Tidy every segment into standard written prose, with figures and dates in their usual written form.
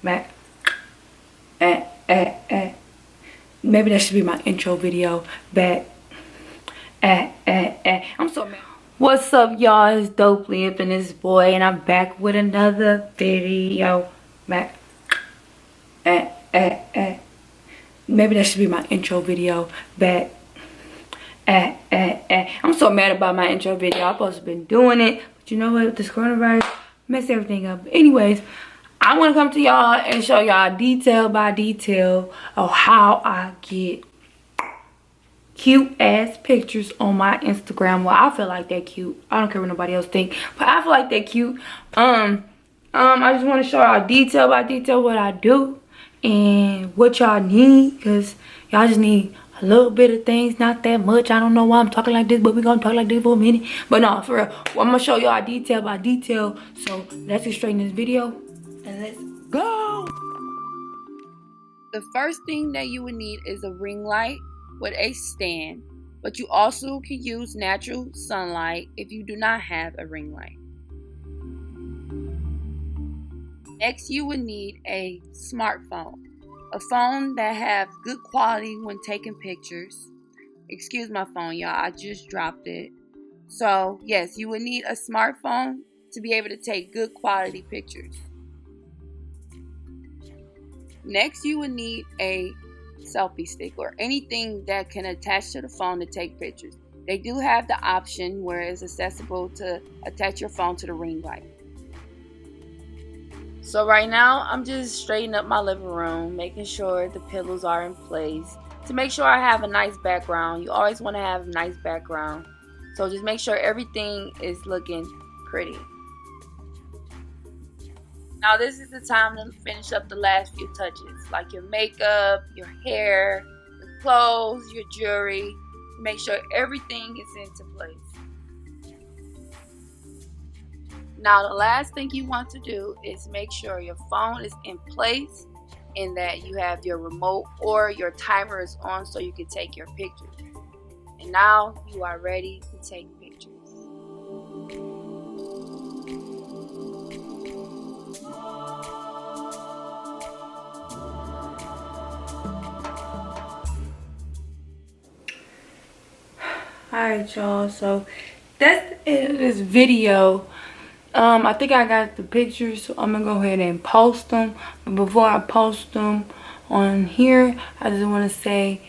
Mac. Maybe that should be my intro video. Back. I'm so mad. What's up, y'all? It's Thedopelee up in this boy, and I'm back with another video. Mac. Maybe that should be my intro video. Back. I'm so mad about my intro video. I'm supposed to have been doing it, but you know what? This coronavirus messed everything up. Anyways, I want to come to y'all and show y'all detail by detail of how I get cute ass pictures on my Instagram. Well, I feel like they're cute. I don't care what nobody else think, but I feel like they're cute. I just want to show y'all detail by detail what I do and what y'all need, because y'all just need a little bit of things, not that much. I don't know why I'm talking like this, but we're gonna talk like this for a minute. But no, for real, well, I'm gonna show y'all detail by detail. So let's get straight in this video and let's go. The first thing that you would need is a ring light with a stand, but you also can use natural sunlight if you do not have a ring light. Next, you would need a smartphone, a phone that has good quality when taking pictures. Excuse my phone, y'all, I just dropped it. So yes, you would need a smartphone to be able to take good quality pictures. Next, you would need a selfie stick or anything that can attach to the phone to take pictures. They do have the option where it's accessible to attach your phone to the ring light. So right now, I'm just straightening up my living room, making sure the pillows are in place to make sure I have a nice background. You always want to have a nice background. So just make sure everything is looking pretty. Now this is the time to finish up the last few touches, like your makeup, your hair, your clothes, your jewelry. Make sure everything is into place. Now the last thing you want to do is make sure your phone is in place and that you have your remote or your timer is on so you can take your pictures. And now you are ready to take pictures. Alright, y'all, so that's it of this video. I think I got the pictures, so I'm gonna go ahead and post them. But before I post them on here, I just want to say,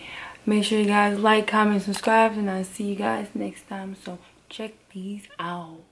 make sure you guys like, comment, subscribe, and I'll see you guys next time. So check these out.